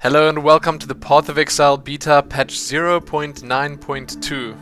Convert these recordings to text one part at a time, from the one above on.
Hello and welcome to the Path of Exile beta patch 0.9.2.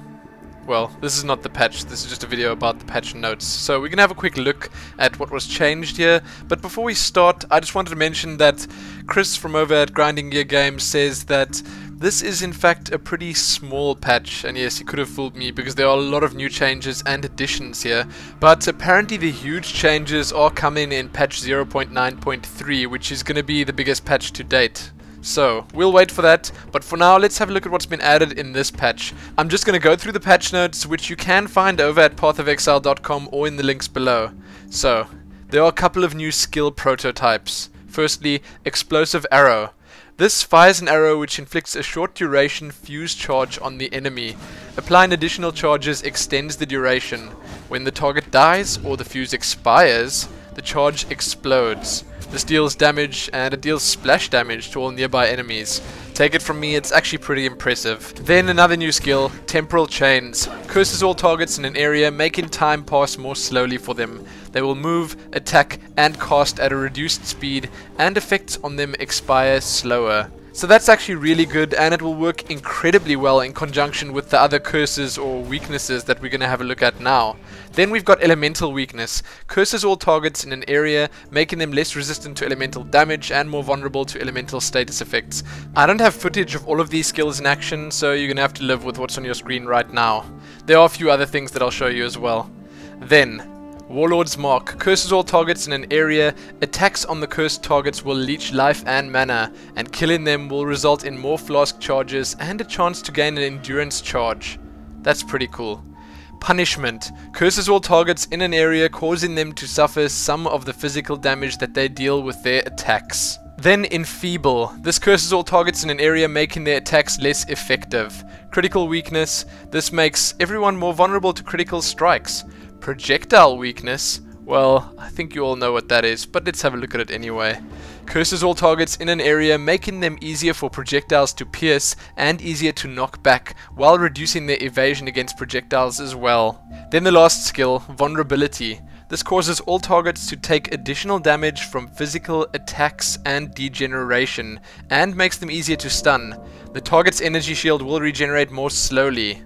Well, this is not the patch, this is just a video about the patch notes. So we're going to have a quick look at what was changed here. But before we start, I just wanted to mention that Chris from over at Grinding Gear Games says that this is in fact a pretty small patch, and yes, he could have fooled me because there are a lot of new changes and additions here, but apparently the huge changes are coming in patch 0.9.3, which is going to be the biggest patch to date. So, we'll wait for that, but for now let's have a look at what's been added in this patch. I'm just going to go through the patch notes, which you can find over at pathofexile.com or in the links below. So, there are a couple of new skill prototypes. Firstly, Explosive Arrow. This fires an arrow which inflicts a short duration fuse charge on the enemy. Applying additional charges extends the duration. When the target dies or the fuse expires, the charge explodes. This deals damage, and it deals splash damage to all nearby enemies. Take it from me, it's actually pretty impressive. Then another new skill, Temporal Chains. Curses all targets in an area, making time pass more slowly for them. They will move, attack, and cast at a reduced speed, and effects on them expire slower. So that's actually really good, and it will work incredibly well in conjunction with the other curses or weaknesses that we're going to have a look at now. Then we've got Elemental Weakness. Curses all targets in an area, making them less resistant to elemental damage and more vulnerable to elemental status effects. I don't have footage of all of these skills in action, so you're going to have to live with what's on your screen right now. There are a few other things that I'll show you as well. Then, Warlord's Mark. Curses all targets in an area. Attacks on the cursed targets will leech life and mana, and killing them will result in more flask charges and a chance to gain an endurance charge. That's pretty cool. Punishment. Curses all targets in an area, causing them to suffer some of the physical damage that they deal with their attacks. Then Enfeeble. This curses all targets in an area, making their attacks less effective. Critical Weakness. This makes everyone more vulnerable to critical strikes. Projectile Weakness. Well, I think you all know what that is, but let's have a look at it anyway. Curses all targets in an area, making them easier for projectiles to pierce and easier to knock back, while reducing their evasion against projectiles as well. Then the last skill, Vulnerability. This causes all targets to take additional damage from physical attacks and degeneration, and makes them easier to stun. The target's energy shield will regenerate more slowly.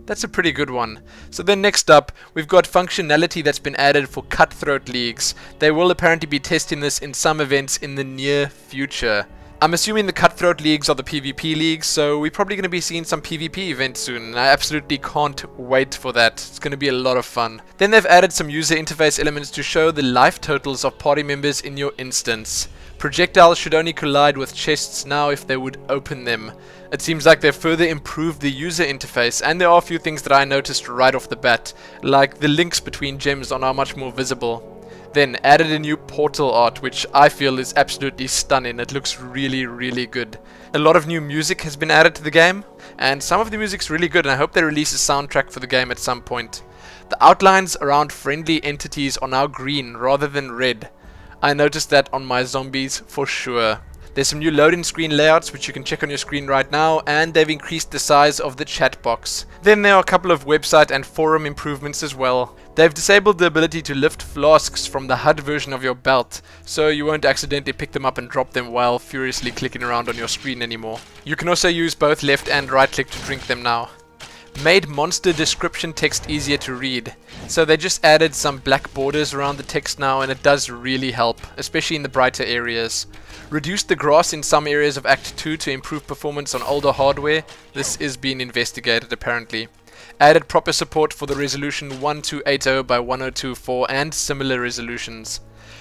That's a pretty good one. So then next up, we've got functionality that's been added for Cutthroat Leagues. They will apparently be testing this in some events in the near future. I'm assuming the Cutthroat Leagues are the PvP leagues, so we're probably going to be seeing some PvP events soon, and I absolutely can't wait for that. It's going to be a lot of fun. Then they've added some user interface elements to show the life totals of party members in your instance. Projectiles should only collide with chests now if they would open them. It seems like they've further improved the user interface, and there are a few things that I noticed right off the bat, like the links between gems are now much more visible. Then added a new portal art, which I feel is absolutely stunning. It looks really, really good. A lot of new music has been added to the game, and some of the music's really good, and I hope they release a soundtrack for the game at some point. The outlines around friendly entities are now green rather than red. I noticed that on my zombies for sure. There's some new loading screen layouts which you can check on your screen right now, and they've increased the size of the chat box. Then there are a couple of website and forum improvements as well. They've disabled the ability to lift flasks from the HUD version of your belt, so you won't accidentally pick them up and drop them while furiously clicking around on your screen anymore. You can also use both left and right click to drink them now. Made monster description text easier to read. So they just added some black borders around the text now, and it does really help, especially in the brighter areas. Reduced the grass in some areas of Act 2 to improve performance on older hardware. This is being investigated apparently. Added proper support for the resolution 1280 by 1024 and similar resolutions.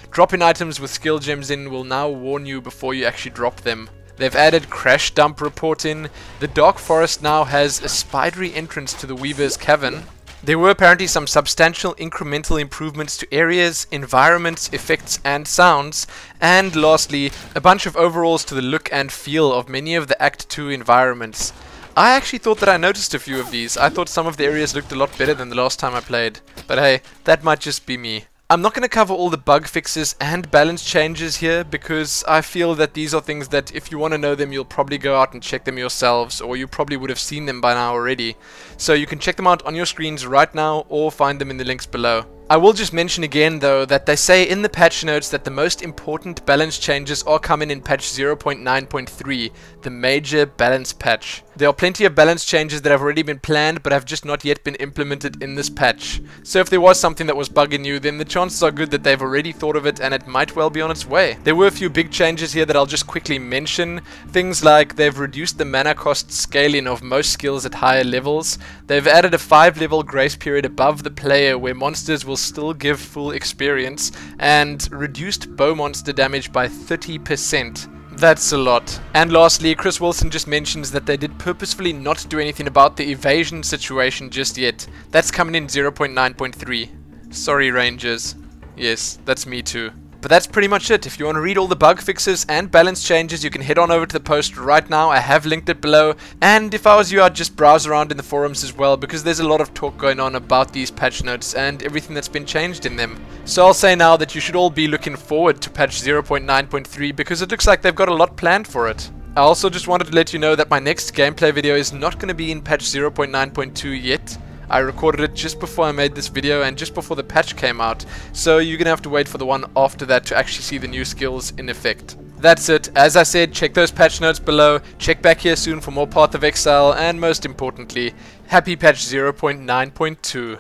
Dropping items with skill gems in will now warn you before you actually drop them. They've added crash dump reporting. The Dark Forest now has a spidery entrance to the Weaver's Cavern. There were apparently some substantial incremental improvements to areas, environments, effects and sounds. And lastly, a bunch of overhauls to the look and feel of many of the Act 2 environments. I actually thought that I noticed a few of these. I thought some of the areas looked a lot better than the last time I played. But hey, that might just be me. I'm not going to cover all the bug fixes and balance changes here, because I feel that these are things that if you want to know them, you'll probably go out and check them yourselves, or you probably would have seen them by now already. So you can check them out on your screens right now or find them in the links below. I will just mention again though that they say in the patch notes that the most important balance changes are coming in patch 0.9.3, the major balance patch. There are plenty of balance changes that have already been planned but have just not yet been implemented in this patch. So if there was something that was bugging you, then the chances are good that they've already thought of it and it might well be on its way. There were a few big changes here that I'll just quickly mention. Things like they've reduced the mana cost scaling of most skills at higher levels. They've added a 5-level grace period above the player where monsters will still give full experience, and reduced bow monster damage by 30%. That's a lot. And lastly, Chris Wilson just mentions that they did purposefully not do anything about the evasion situation just yet. That's coming in 0.9.3. Sorry, Rangers. Yes, that's me too. But that's pretty much it. If you want to read all the bug fixes and balance changes, you can head on over to the post right now. I have linked it below. And if I was you, I'd just browse around in the forums as well, because there's a lot of talk going on about these patch notes and everything that's been changed in them. So I'll say now that you should all be looking forward to patch 0.9.3 because it looks like they've got a lot planned for it. I also just wanted to let you know that my next gameplay video is not going to be in patch 0.9.2 yet. I recorded it just before I made this video and just before the patch came out, so you're gonna have to wait for the one after that to actually see the new skills in effect. That's it. As I said, check those patch notes below, check back here soon for more Path of Exile, and most importantly, happy patch 0.9.2.